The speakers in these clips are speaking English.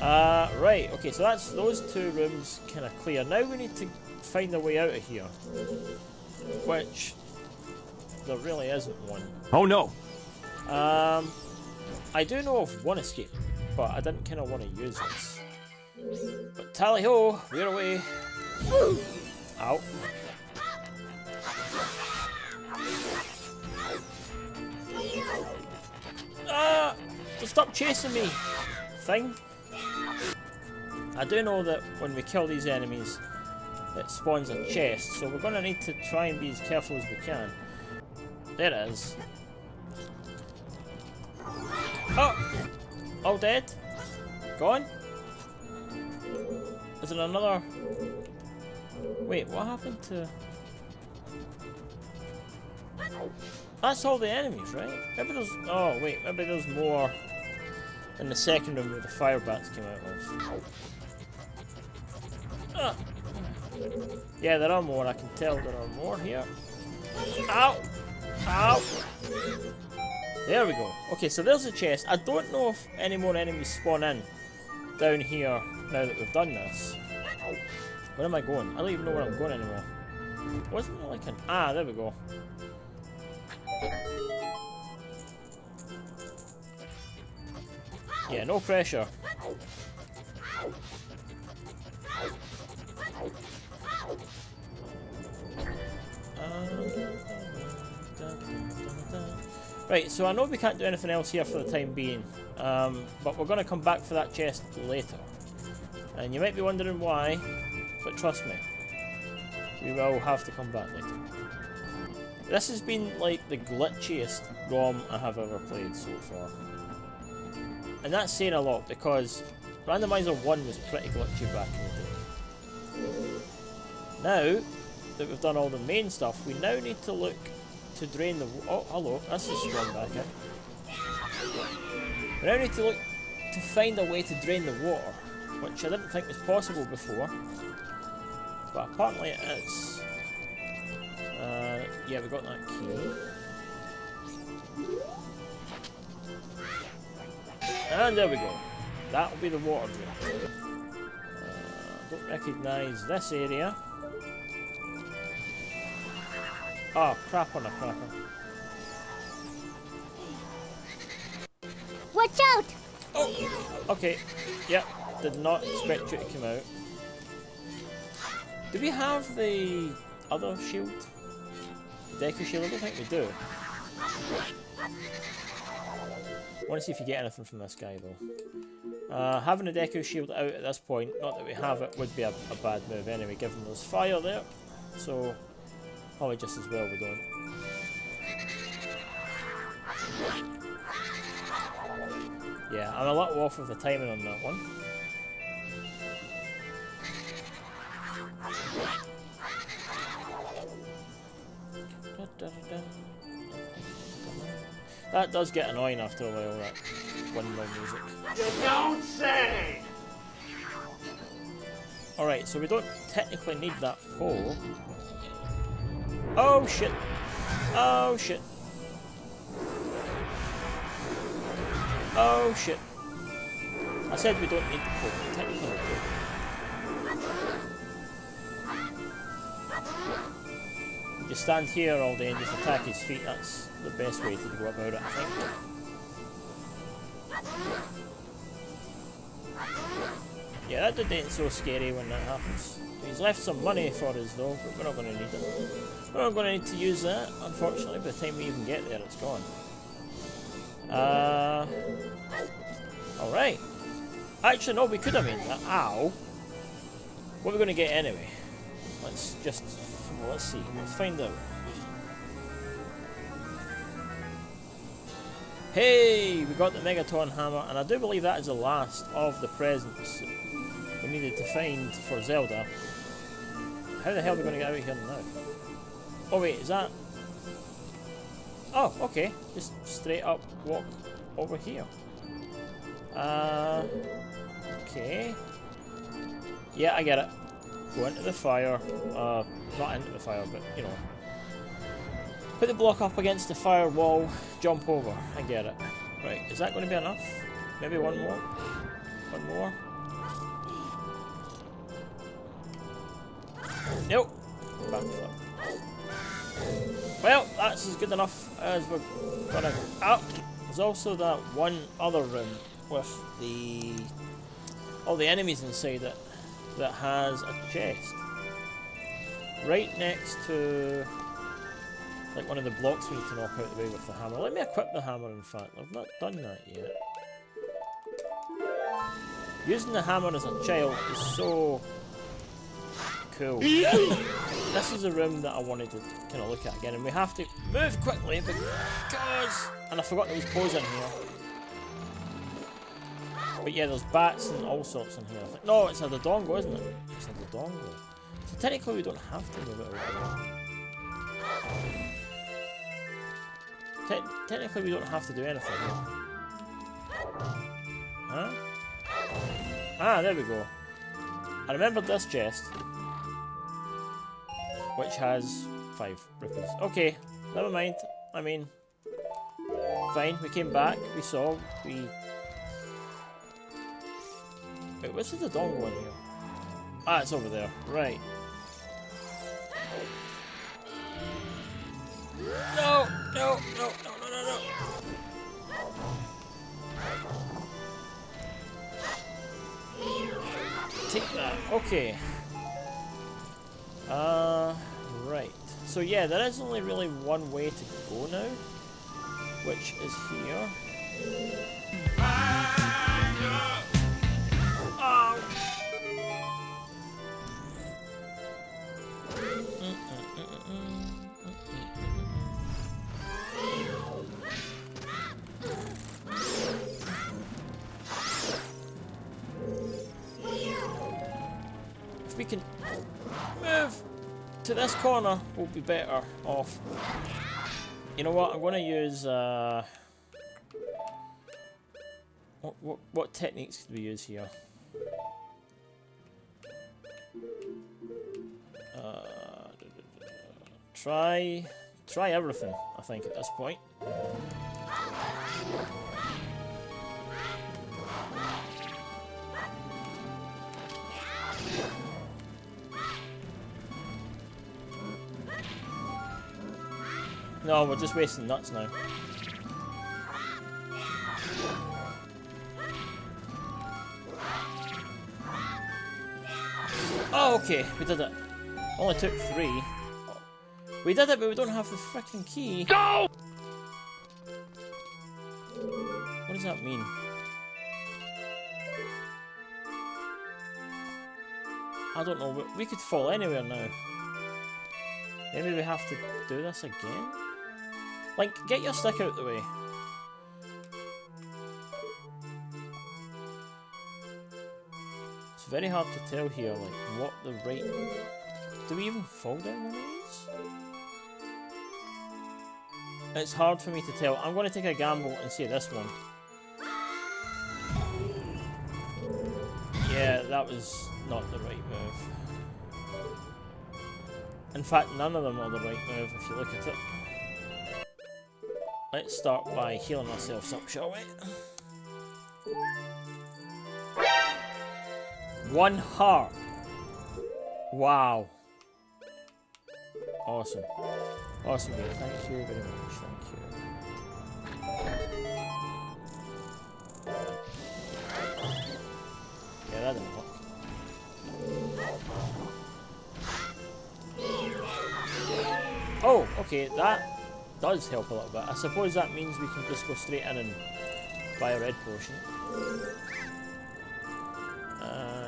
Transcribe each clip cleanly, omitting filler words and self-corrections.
Right, okay, so that's those two rooms kind of clear. Now we need to find a way out of here. Which, there really isn't one. Oh no! I do know of one escape, but I didn't kind of want to use this. But tally-ho, we're away. Ow. Ah! Stop chasing me, thing. I do know that when we kill these enemies, it spawns a chest, so we're going to need to try and be as careful as we can. There it is. Oh! All dead? Gone? Is there another... Wait, what happened to... That's all the enemies, right? Maybe there's... Oh, wait, maybe there's more in the second room where the fire bats came out of. Ah. Yeah, there are more. I can tell there are more here. Ow! Ow! There we go. Okay, so there's the chest. I don't know if any more enemies spawn in down here now that we've done this. Where am I going? I don't even know where I'm going anymore. Wasn't there like an... Ah, there we go. Yeah, no pressure. Right, so I know we can't do anything else here for the time being, but we're going to come back for that chest later. And you might be wondering why, but trust me, we will have to come back later. This has been like the glitchiest ROM I have ever played so far. And that's saying a lot because Randomizer 1 was pretty glitchy back in the day. Now that we've done all the main stuff, we now need to look to drain the... Oh, hello, this is strong back in. We now need to look to find a way to drain the water, which I didn't think was possible before, but apparently it is. Yeah, we got that key. And there we go. That'll be the water drain. Don't recognise this area. Oh, crap on a cracker. Watch out! Oh, okay. Yep, did not expect you to come out. Do we have the other shield? The Deku shield? I don't think we do. I want to see if you get anything from this guy though. Having a Deku shield out at this point, not that we have it, would be a bad move anyway, given there's fire there. So, probably just as well we don't. Yeah, I'm a little off with the timing on that one. That does get annoying after a while, that windmill music. You don't say! Alright, so we don't technically need that pole. Oh shit! Oh shit! Oh shit! I said we don't need the pole, but technically we do. You just stand here all day and just attack his feet, that's the best way to go about it, I think. Yeah, that dude ain't so scary when that happens. He's left some money for us though, but we're not going to need it. We're not going to need to use that, unfortunately. By the time we even get there, it's gone. Alright. Actually, no, we could have made that. Ow. What are we going to get anyway? Let's just... Well, let's see. Let's find out. Hey! We got the Megaton hammer, and I do believe that is the last of the presents we needed to find for Zelda. How the hell are we going to get out of here now? Oh wait, is that... Oh, okay. Just straight up walk over here. Okay. Yeah, I get it. Go into the fire. Not into the fire, but, you know. Put the block up against the fire wall, jump over. I get it. Right, is that going to be enough? Maybe one more? One more? Nope. Backflip. Well, that's as good enough as we're gonna go up. There's also that one other room with all the enemies inside it that has a chest. Right next to like one of the blocks we need to knock out the way with the hammer. Let me equip the hammer, in fact. I've not done that yet. Using the hammer as a child is so cool. This is a room that I wanted to kind of look at again, and we have to move quickly because... And I forgot there was pose in here. But yeah, there's bats and all sorts in here. I think. No, it's a Dodongo, isn't it? It's a Dodongo. So technically we don't have to move it over there. Technically we don't have to do anything. Huh? Ah, there we go. I remembered this chest, which has 5 rupees. Okay, never mind. I mean, fine. We came back. We saw. Wait, where's the Dodongo in here? Ah, it's over there. Right. No! No! No! No! No! No! No! Take that. Okay. Right. So yeah, there is only really one way to go now, which is here. Oh. If we can move to this corner, we'll be better off. You know what? I'm going to use what techniques could we use here? Try everything, I think, at this point. No, we're just wasting nuts now. Oh, okay, we did it. Only took 3. We did it, but we don't have the freaking key. Go! What does that mean? I don't know. We could fall anywhere now. Maybe we have to do this again? Like, get your stick out the way. It's very hard to tell here, like, what the right... Do we even fall down one of these? It's hard for me to tell. I'm going to take a gamble and say this one. Yeah, that was not the right move. In fact, none of them are the right move if you look at it. Let's start by healing ourselves up, shall we? 1 heart. Wow. Awesome. Awesome, dude. Thank you very much. Thank you. Yeah, that didn't work. Oh, okay, that does help a little bit. I suppose that means we can just go straight in and buy a red potion.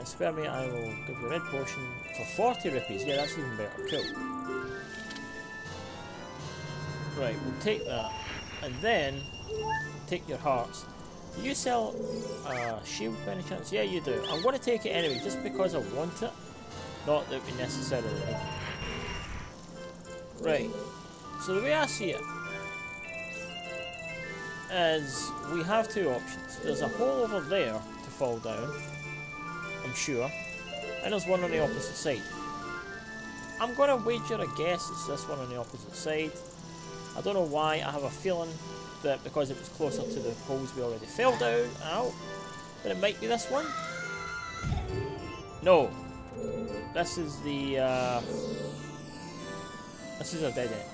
Spare me, I will give you a red potion for 40 rupees. Yeah, that's even better. Cool. Right, we'll take that. And then, take your hearts. Do you sell shield by any chance? Yeah, you do. I'm going to take it anyway, just because I want it. Not that we necessarily need it. Right. So the way I see it is we have 2 options. There's a hole over there to fall down, I'm sure, and there's one on the opposite side. I'm going to wager a guess it's this one on the opposite side. I don't know why. I have a feeling that because it was closer to the holes we already fell down, that it might be this one. No, This is the, this is a dead end.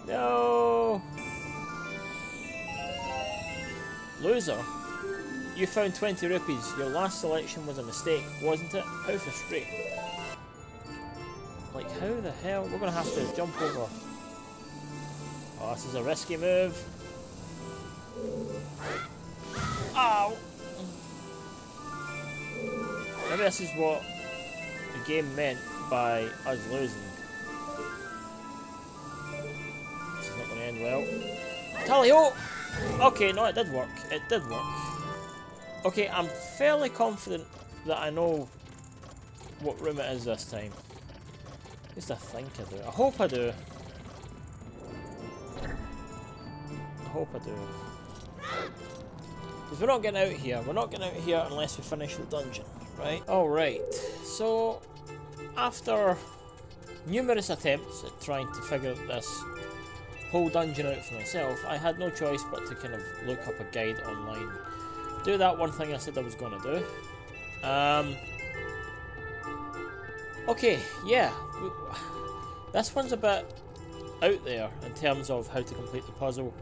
No! Loser? You found 20 rupees. Your last selection was a mistake, wasn't it? How frustrating. Like, how the hell? We're gonna have to jump over. Oh, this is a risky move. Ow! Maybe this is what the game meant by us losing. This is not going to end well. Tally-ho! Okay, no, it did work. It did work. Okay, I'm fairly confident that I know what room it is this time. At least I think I do. I hope I do. I hope I do. Because we're not getting out here. We're not getting out here unless we finish the dungeon, right? Alright, so after numerous attempts at trying to figure this whole dungeon out for myself, I had no choice but to kind of look up a guide online. Do that one thing I said I was going to do. Okay, yeah. This one's a bit out there in terms of how to complete the puzzle.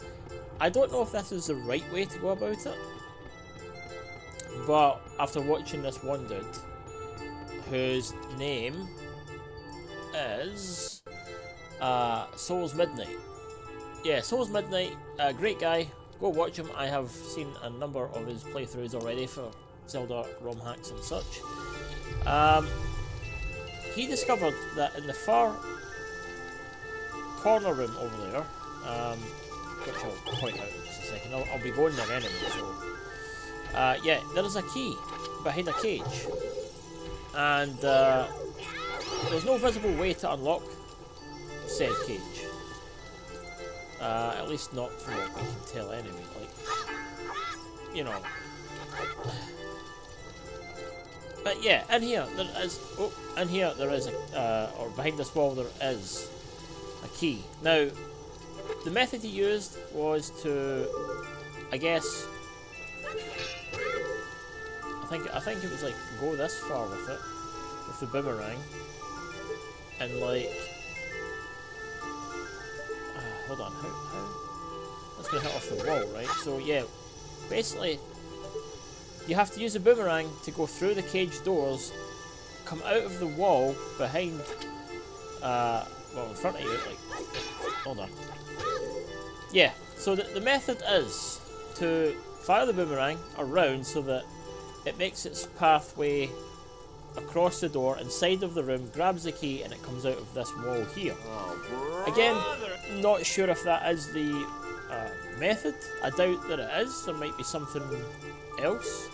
I don't know if this is the right way to go about it. But after watching this one dude, whose name is Souls Midnight. Yeah, Souls Midnight, great guy. Go watch him. I have seen a number of his playthroughs already for Zelda ROM hacks and such. He discovered that in the far corner room over there, which I'll point out in just a second. I'll be going there anyway, so... yeah, there is a key behind a cage, and there's no visible way to unlock said cage. At least not from what we can tell anyway, like, you know. But yeah, in here there is, oh, in here there is a, or behind this wall there is a key. Now, the method he used was to, I guess, I think it was like go this far with it, with the boomerang, and like, hold on, how? That's gonna hit off the wall, right? So yeah, basically, you have to use the boomerang to go through the cage doors, come out of the wall behind, well, in front of you, like, hold on. Yeah, so the method is to fire the boomerang around so that it makes its pathway across the door inside of the room, grabs the key, and it comes out of this wall here. Oh, again, not sure if that is the method. I doubt that it is. There might be something else.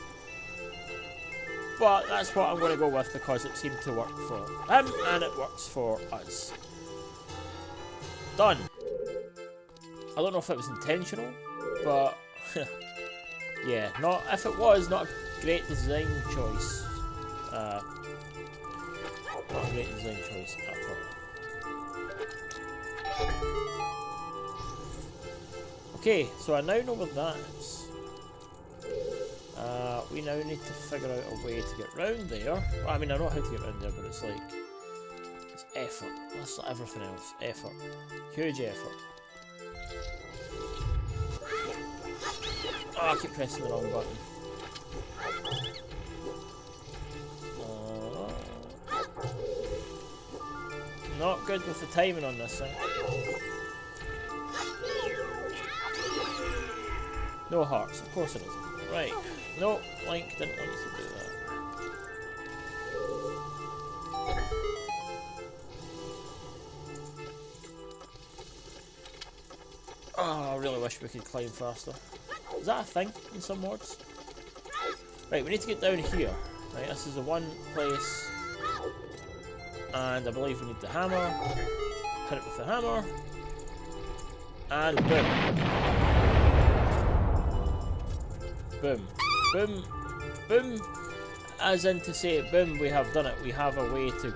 But that's what I'm going to go with because it seemed to work for him and it works for us. Done. I don't know if it was intentional, but yeah, not if it was, not a great design choice. Not a great design choice at all. Okay, so I now know what that is. We now need to figure out a way to get round there. Well, I mean, I know how to get round there, but it's like, it's effort. That's like everything else. Effort. Huge effort. Oh, I keep pressing the wrong button. Not good with the timing on this thing. No hearts, of course it isn't. Right. No, Link didn't want to do that. Oh, I really wish we could climb faster. Is that a thing in some mods? Right, we need to get down here. Right, this is the one place. And I believe we need the hammer. Hit it with the hammer. And boom. Boom. Boom. Boom. As in to say, boom, we have done it. We have a way to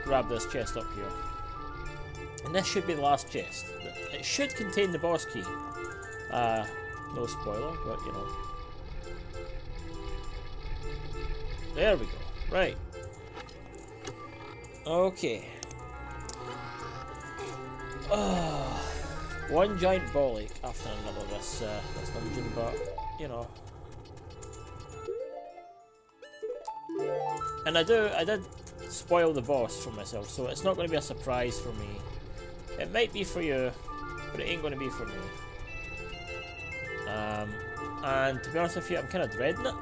grab this chest up here. And this should be the last chest. It should contain the boss key. No spoiler, but you know. There we go. Right. Okay. One giant ball ache after another this dungeon, but you know. And I did spoil the boss for myself, so it's not going to be a surprise for me. It might be for you, but it ain't going to be for me. And to be honest with you, I'm kind of dreading it.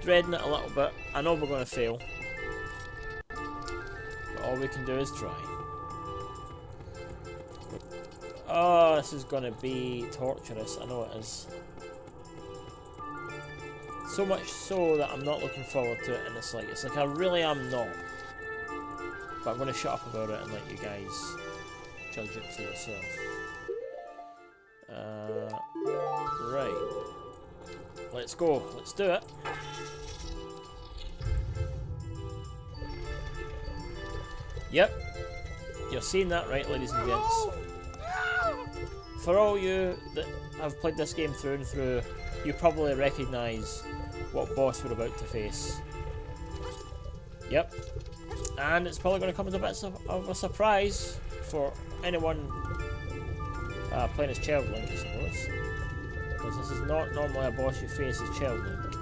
Dreading it a little bit. I know we're going to fail, but all we can do is try. Oh, this is going to be torturous. I know it is. So much so that I'm not looking forward to it in the slightest. Like, I really am not. But I'm going to shut up about it and let you guys judge it for yourself. Right. Let's go. Let's do it. Yep. You're seeing that right, ladies and gents. For all you that have played this game through and through, you probably recognise what boss we're about to face. Yep. And it's probably going to come as a bit of a surprise for anyone playing as Child Link, I suppose. Because this is not normally a boss you face as Child Link.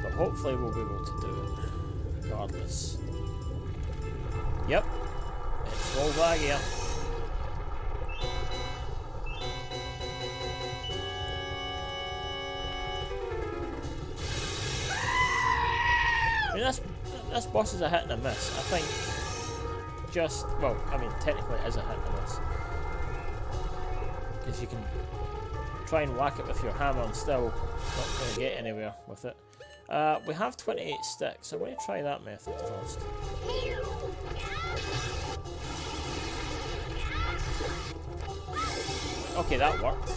But hopefully we'll be able to do it, regardless. Yep. It's roll back here. I mean, this boss is a hit and a miss. I think just, well, I mean, technically it is a hit and a miss. Because you can try and whack it with your hammer and still not going to get anywhere with it. We have 28 sticks, so I'm going to try that method first. Okay, that worked.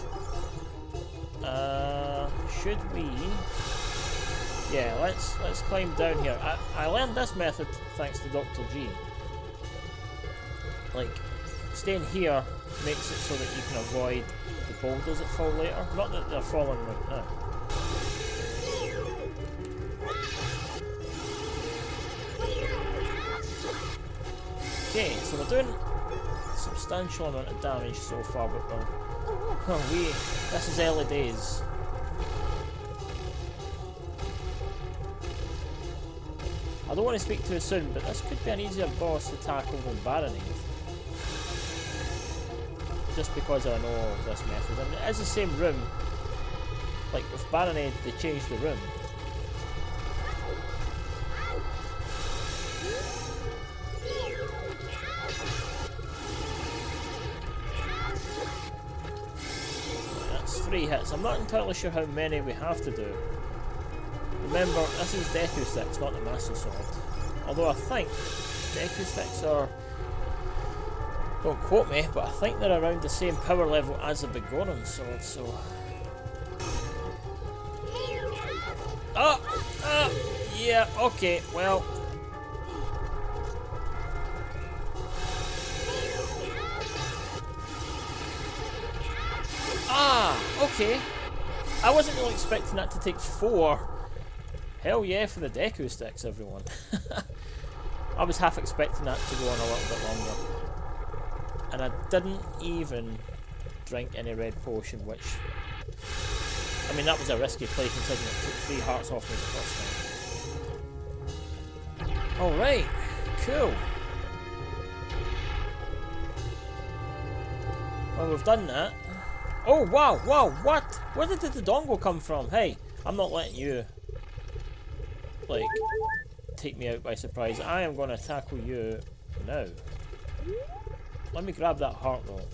Should we... Yeah, let's climb down here. I learned this method thanks to Dr. G. Like, staying here makes it so that you can avoid the boulders that fall later. Not that they're falling right now. Okay, so we're doing a substantial amount of damage so far, but this is early days. I don't want to speak too soon, but this could be an easier boss to tackle than Baronade. Just because I know of this method. I mean, it is the same room. Like with Baronade, they changed the room. That's 3 hits. I'm not entirely sure how many we have to do. Remember, this is Deku Sticks, not the Master Sword. Although I think Deku Sticks are... Don't quote me, but I think they're around the same power level as the Begoran Sword, so... Yeah, okay, well... Okay. I wasn't really expecting that to take 4. Hell yeah for the Deku Sticks, everyone. I was half expecting that to go on a little bit longer. And I didn't even drink any red potion, which... I mean, that was a risky play considering it took 3 hearts off me the first time. Alright, cool. Well, we've done that. Oh, wow, what? Where did the dongle come from? Hey, I'm not letting you... like, take me out by surprise. I am going to tackle you now. Let me grab that heart though.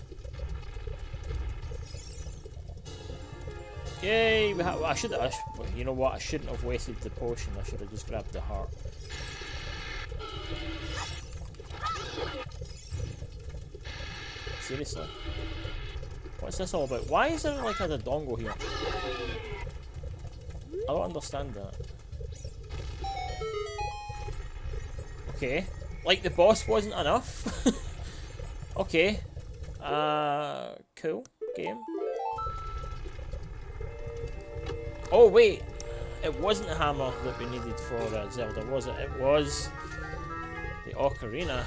Yay! I should. You know what? I shouldn't have wasted the potion. I should have just grabbed the heart. Seriously, what's this all about? Why is there like a dongle here? I don't understand that. Okay, like the boss wasn't enough. Okay, cool game. Oh wait, it wasn't a hammer that we needed for Zelda, was it? It was the ocarina.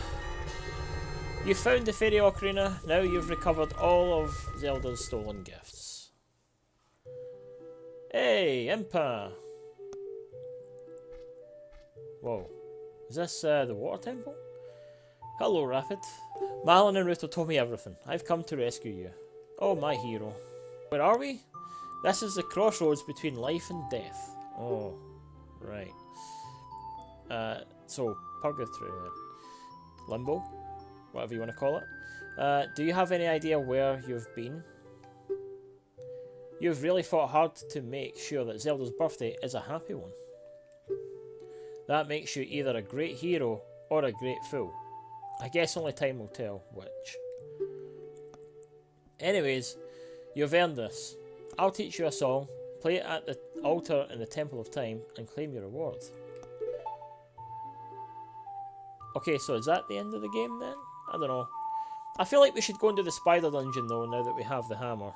You found the fairy ocarina, now you've recovered all of Zelda's stolen gifts. Hey, Impa! Whoa, is this the water temple? Hello, Rapid. Malin and Ruto told me everything. I've come to rescue you. Oh, my hero. Where are we? This is the crossroads between life and death. Oh, right. So, Purgatory, Limbo, whatever you want to call it. Do you have any idea where you've been? You've really fought hard to make sure that Zelda's birthday is a happy one. That makes you either a great hero or a great fool. I guess only time will tell which. Anyways, you've earned this. I'll teach you a song, play it at the altar in the Temple of Time, and claim your reward. Okay, so is that the end of the game then? I don't know. I feel like we should go into the spider dungeon though, now that we have the hammer.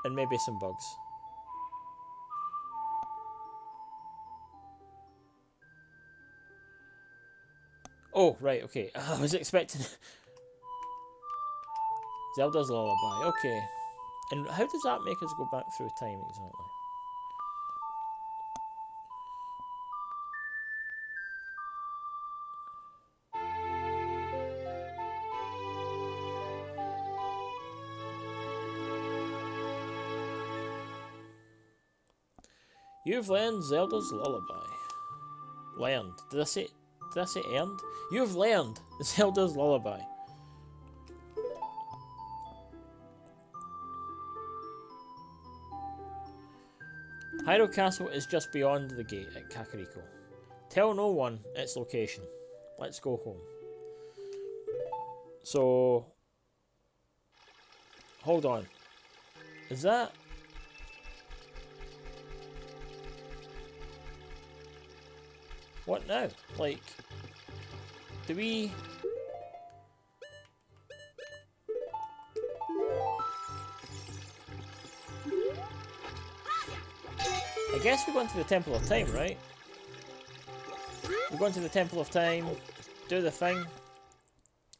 And maybe some bugs. Oh, right, okay. I was expecting... Zelda's Lullaby, okay. And how does that make us go back through time exactly? You've learned Zelda's Lullaby. Learned. Did I say earned? You've learned Zelda's Lullaby. Hyrule Castle is just beyond the gate at Kakariko. Tell no one its location. Let's go home. So... Hold on. Is that... What now? Like... Do we... I guess we're going to the Temple of Time, right? We're going to the Temple of Time, do the thing,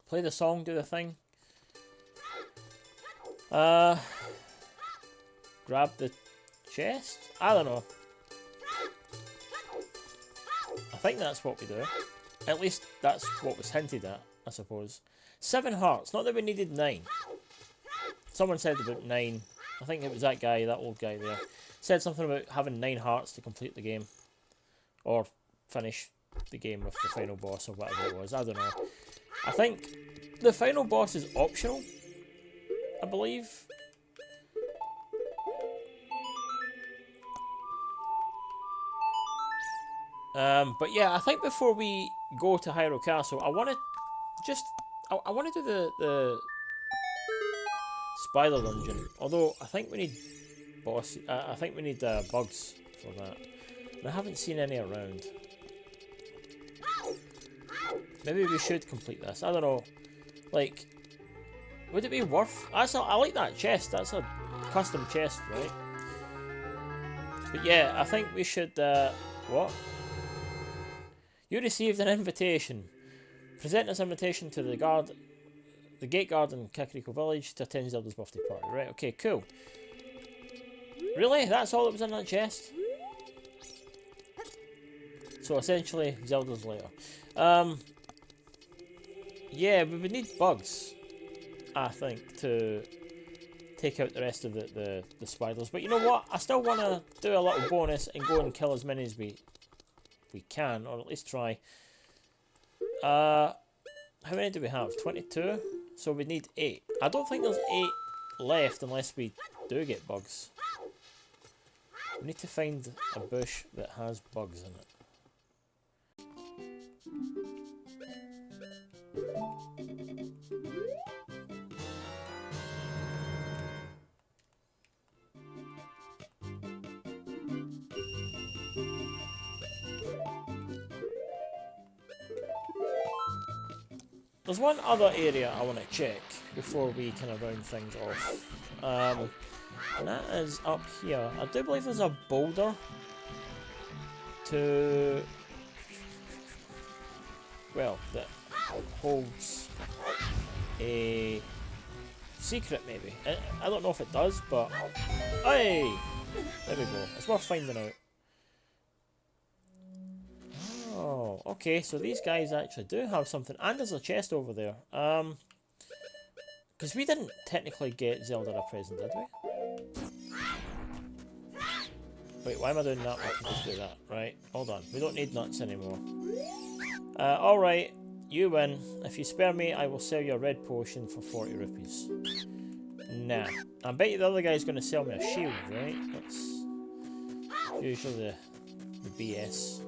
play the song, do the thing. Grab the chest? I don't know. I think that's what we do. At least that's what was hinted at, I suppose. 7 hearts, not that we needed 9. Someone said about 9. I think it was that guy, that old guy there. Said something about having 9 hearts to complete the game. Or finish the game with the final boss or whatever it was. I don't know. I think the final boss is optional, I believe. But yeah, I think before we go to Hyrule Castle, I want to just... I want to do the spider dungeon. Although, I think we need... I think we need bugs for that. And I haven't seen any around. Maybe we should complete this. I don't know. Like, would it be worth... I like that chest. That's a custom chest, right? But yeah, I think we should... what? You received an invitation. Present this invitation to the gate guard in Kakariko Village to attend Zelda's birthday party. Right, okay, cool. Really? That's all that was in that chest? So essentially, Zelda's lair. Yeah, we would need bugs, I think, to take out the rest of the spiders. But you know what? I still want to do a little bonus and go and kill as many as we can, or at least try. How many do we have? 22? So we need 8. I don't think there's 8 left unless we do get bugs. We need to find a bush that has bugs in it. There's one other area I want to check before we kind of round things off. And that is up here. I do believe there's a boulder to... well, that holds a secret maybe. I don't know if it does, but... hey! There we go. It's worth finding out. Oh, okay, so these guys actually do have something. And there's a chest over there. Because we didn't technically get Zelda a present, did we? Wait, why am I doing that? I can just do that. Right, hold on. We don't need nuts anymore. Alright, you win. If you spare me, I will sell you a red potion for 40 rupees. Nah. I bet you the other guy's going to sell me a shield, right? That's usually the BS.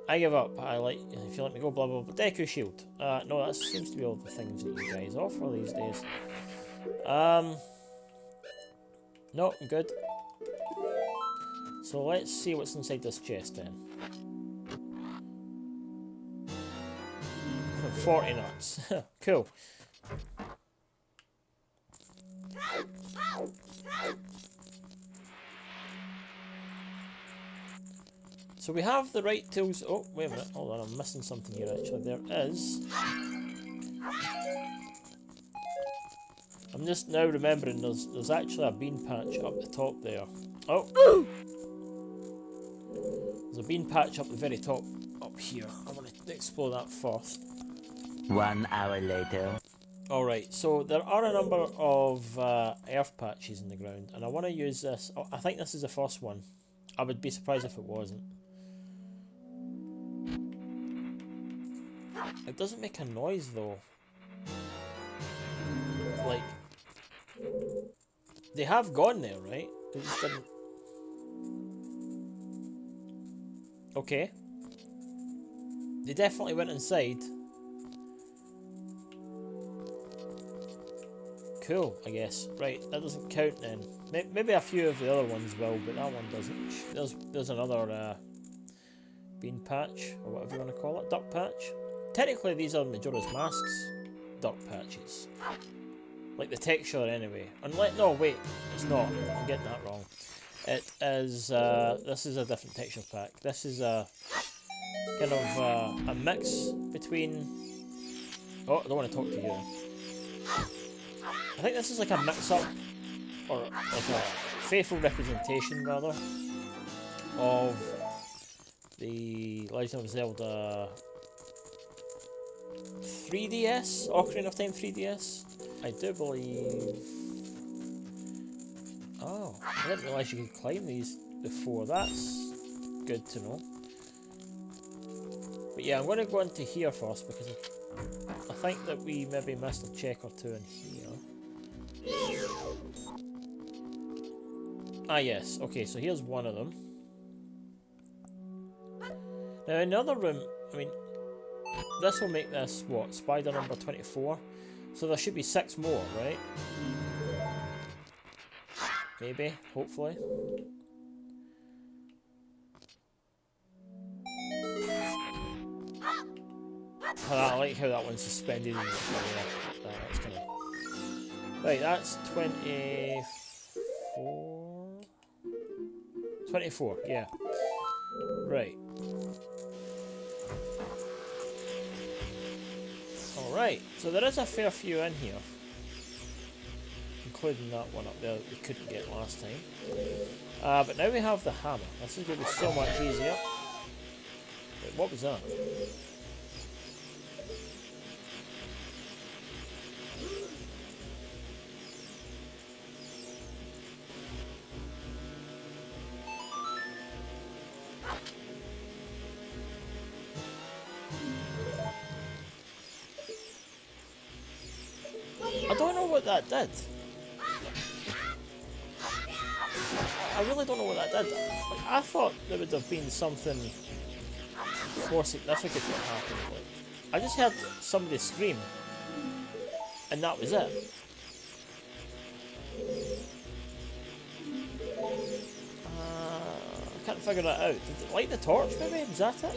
I give up. I like, if you let me go, blah blah blah. Deku shield. No, that seems to be all the things that you guys offer these days. No, I'm good. So let's see what's inside this chest then. 40 nuts. Cool. So we have the right tools. Oh, wait a minute. Hold on, I'm missing something here actually. There is. I'm just now remembering there's actually a bean patch up the top there. Oh! There's a bean patch up the very top up here. I want to explore that first. 1 hour later. Alright, so there are a number of earth patches in the ground, and I want to use this. Oh, I think this is the first one. I would be surprised if it wasn't. It doesn't make a noise though. Like, they have gone there, right? They just didn't. Okay. They definitely went inside. Cool, I guess. Right, that doesn't count then. Maybe a few of the other ones will, but that one doesn't. There's another bean patch, or whatever you want to call it, duck patch. Technically, these are Majora's Mask's duck patches. Like the texture, anyway. No, wait, it's not. I'm getting that wrong. It is. This is a different texture pack. This is a kind of a mix between. Oh, I don't want to talk to you. I think this is like a mix-up, or like a faithful representation, rather, of the Legend of Zelda 3DS, Ocarina of Time 3DS. I do believe... oh, I didn't realise you could climb these before. That's good to know. But yeah, I'm going to go into here first, because I think that we maybe missed a check or two in here. Ah yes, okay, so here's one of them. Now in the other room, I mean, this will make this, what, spider number 24? So there should be 6 more, right? Maybe, hopefully. I like how that one's suspended in the air. That's kind of... right, that's 24... 24, yeah. Right. Alright, so there is a fair few in here. Including that one up there that we couldn't get last time. But now we have the hammer. This is going to be so much easier. Wait, what was that? I don't know what that did. I really don't know what that did. Like, I thought there would have been something more significant that happened. Like, I just heard somebody scream, and that was it. I can't figure that out. Did it light the torch maybe? Was that it?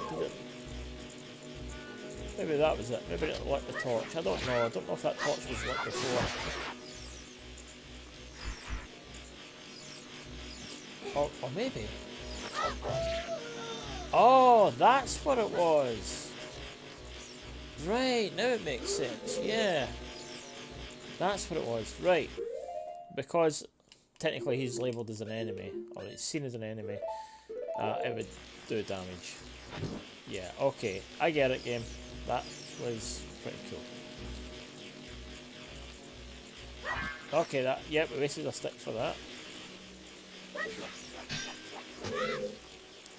Did it... Maybe that was it. Maybe it lit the torch. I don't know. I don't know if that torch was lit before. Or maybe. Oh, that's what it was. Right, now it makes sense. Yeah. That's what it was. Right. Because technically he's labelled as an enemy, or it's seen as an enemy, it would do damage. Yeah, okay. I get it, game. That was pretty cool. Okay, that, yep, we wasted a stick for that.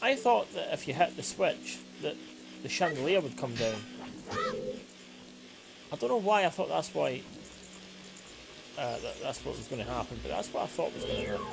I thought that if you hit the switch, that the chandelier would come down. I don't know why I thought that's why, that's what was going to happen, but that's what I thought was going to happen.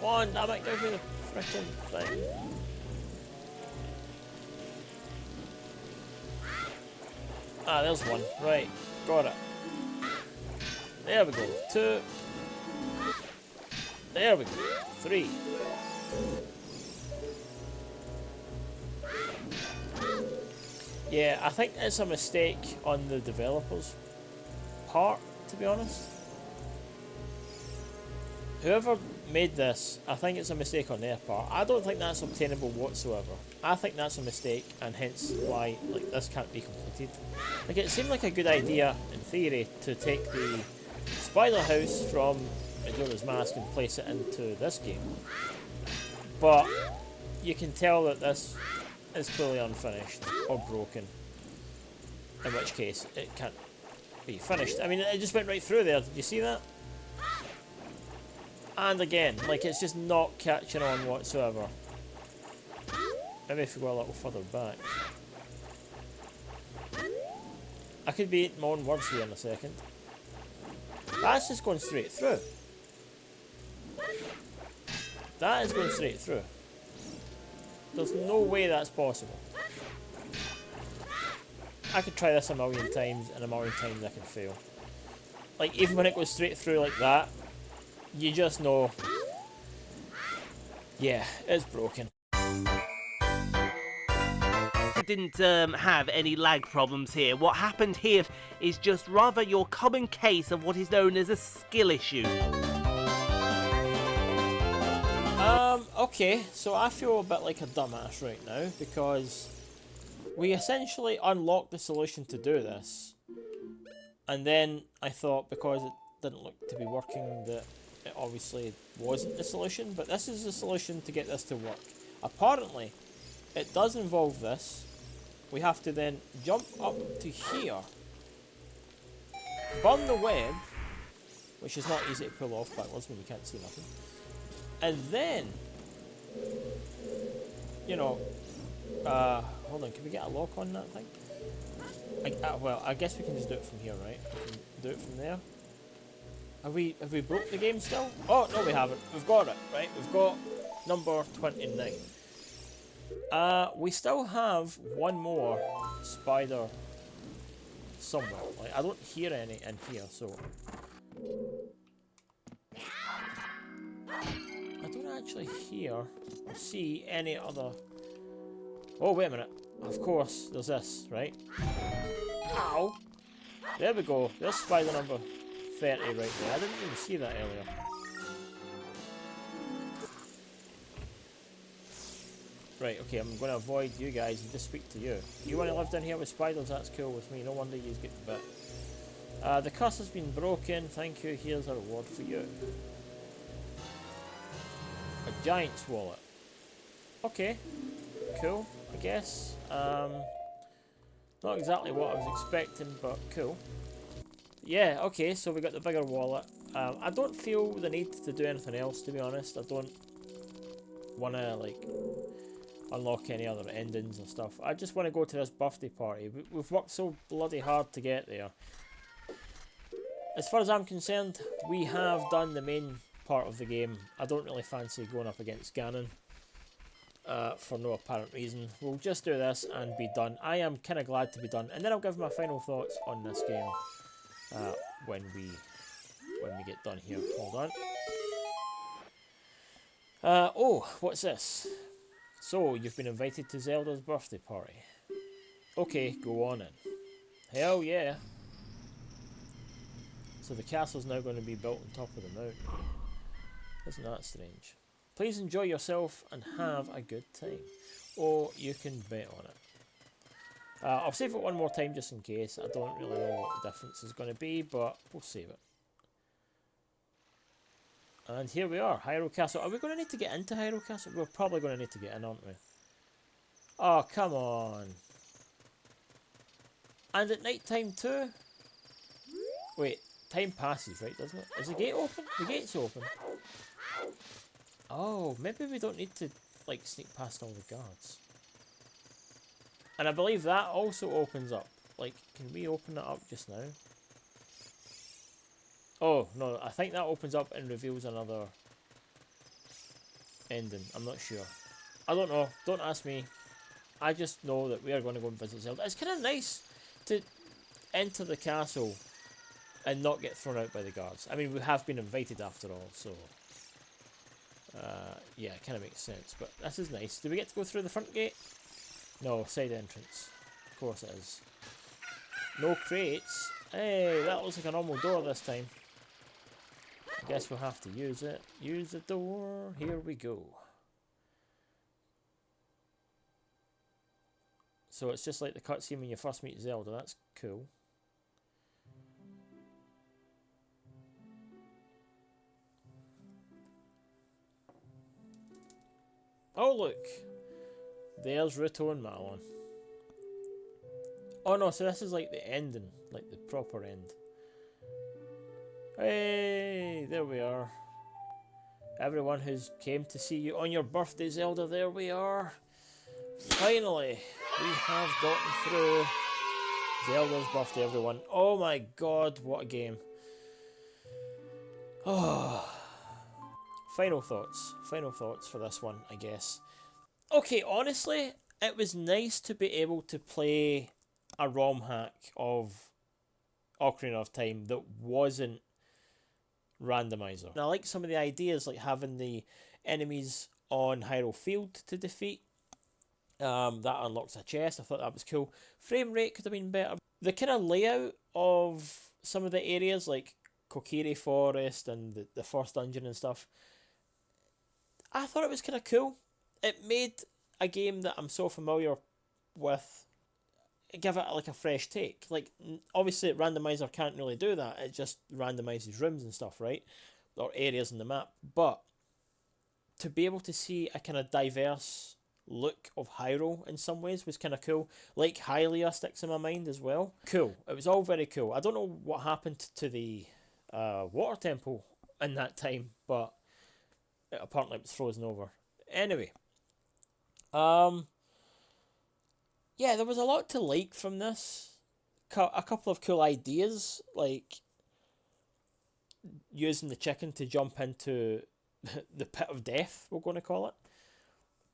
Come on, damn it, give me the frickin' thing. Ah, there's one. Right, got it. There we go. 2. There we go. 3. Yeah, I think it's a mistake on the developers' part, to be honest. Whoever made this, I think it's a mistake on their part. I don't think that's obtainable whatsoever. I think that's a mistake, and hence why like this can't be completed. Like, it seemed like a good idea in theory to take the spider house from Majora's Mask and place it into this game, but you can tell that this is clearly unfinished or broken, in which case it can't be finished. I mean, it just went right through there. Did you see that? And again, like, it's just not catching on whatsoever. Maybe if we go a little further back. I could be eating my own words here in a second. That's just going straight through. That is going straight through. There's no way that's possible. I could try this a million times, and a million times I can fail. Like, even when it goes straight through like that, you just know, yeah, it's broken. Didn't have any lag problems here. What happened here is just rather your common case of what is known as a skill issue. Okay, so I feel a bit like a dumbass right now, because we essentially unlocked the solution to do this, and then I thought, because it didn't look to be working, that it obviously wasn't the solution, but this is the solution to get this to work. Apparently, it does involve this. We have to then jump up to here, burn the web, which is not easy to pull off backwards when you can't see nothing, and then, you know, hold on, can we get a lock on that thing? Well, I guess we can just do it from here, right? We can do it from there. Have we broke the game still? Oh, no, we haven't. We've got it, right? We've got number 29. We still have one more spider somewhere. Like, I don't hear any in here, so I don't actually hear or see any other. Oh, wait a minute. Of course, there's this, right? Ow! There we go. There's spider number 30 right there. I didn't even see that earlier. Right, okay, I'm going to avoid you guys and just speak to you. You want to live down here with spiders? That's cool with me. No wonder you get bit. The curse has been broken. Thank you. Here's a reward for you. A giant's wallet. Okay. Cool, I guess. Not exactly what I was expecting, but cool. Yeah, okay, so we got the bigger wallet. I don't feel the need to do anything else, to be honest. I don't want to, like, unlock any other endings and stuff. I just want to go to this birthday party. We've worked so bloody hard to get there. As far as I'm concerned, we have done the main part of the game. I don't really fancy going up against Ganon. for no apparent reason. We'll just do this and be done. I am kind of glad to be done, and then I'll give my final thoughts on this game when we get done here. Hold on. Oh, what's this? So, you've been invited to Zelda's birthday party. Okay, go on in. Hell yeah. So the castle's now going to be built on top of the mountain. Isn't that strange? Please enjoy yourself and have a good time. Oh, you can bet on it. I'll save it one more time just in case. I don't really know what the difference is going to be, but we'll save it. And here we are, Hyrule Castle. Are we going to need to get into Hyrule Castle? We're probably going to need to get in, aren't we? Oh, come on. And at night time too? Wait, time passes, right, doesn't it? Is the gate open? The gate's open. Oh, maybe we don't need to, like, sneak past all the guards. And I believe that also opens up. Like, can we open that up just now? Oh, no, I think that opens up and reveals another ending. I'm not sure. I don't know. Don't ask me. I just know that we are going to go and visit Zelda. It's kind of nice to enter the castle and not get thrown out by the guards. I mean, we have been invited after all, so... yeah, it kind of makes sense. But this is nice. Do we get to go through the front gate? No, side entrance. Of course it is. No crates. Hey, that looks like a normal door this time. I guess we'll have to use it. Use the door. Here we go. So it's just like the cutscene when you first meet Zelda. That's cool. Oh look! There's Ruto and Malon. Oh no, so this is like the ending. Like the proper end. Hey, there we are. Everyone who's came to see you on your birthday, Zelda, there we are. Finally, we have gotten through Zelda's birthday, everyone. Oh my god, what a game. Oh. Final thoughts for this one, I guess. Okay, honestly, it was nice to be able to play a ROM hack of Ocarina of Time that wasn't randomizer. And I like some of the ideas, like having the enemies on Hyrule Field to defeat. That unlocks a chest. I thought that was cool. Frame rate could have been better. The kind of layout of some of the areas, like Kokiri Forest and the first dungeon and stuff, I thought it was kind of cool. It made a game that I'm so familiar with give it like a fresh take. Like, obviously randomizer can't really do that. It just randomizes rooms and stuff, right? Or areas in the map. But to be able to see a kind of diverse look of Hyrule in some ways was kind of cool. Like Hylia sticks in my mind as well. Cool. It was all very cool. I don't know what happened to the water temple in that time, but apparently it was frozen over. Anyway, yeah, there was a lot to like from this. A couple of cool ideas, like using the chicken to jump into the pit of death, we're going to call it.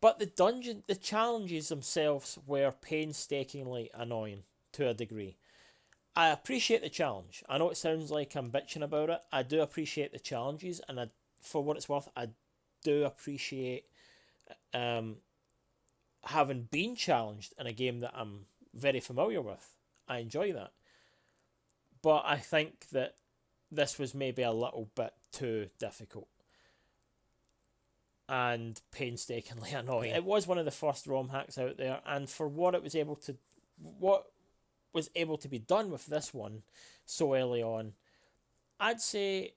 But the challenges themselves were painstakingly annoying to a degree. I appreciate the challenge. I know it sounds like I'm bitching about it. I do appreciate the challenges, and for what it's worth, I do appreciate having been challenged in a game that I'm very familiar with. I enjoy that. But I think that this was maybe a little bit too difficult and painstakingly annoying. It was one of the first ROM hacks out there, and for what was able to be done with this one so early on, I'd say,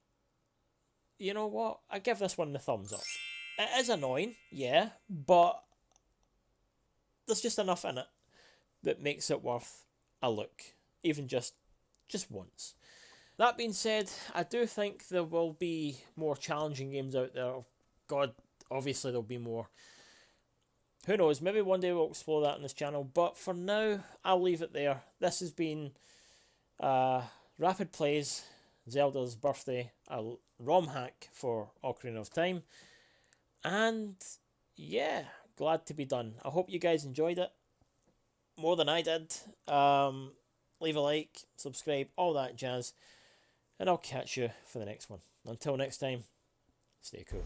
you know what, I give this one the thumbs up. It is annoying, yeah, but there's just enough in it that makes it worth a look, even just once. That being said, I do think there will be more challenging games out there. God, obviously there'll be more. Who knows, maybe one day we'll explore that on this channel, but for now, I'll leave it there. This has been Rapid Plays, Zelda's birthday, a ROM hack for Ocarina of Time. And yeah, glad to be done. I hope you guys enjoyed it more than I did. Leave a like, subscribe, all that jazz, and I'll catch you for the next one. Until next time, stay cool.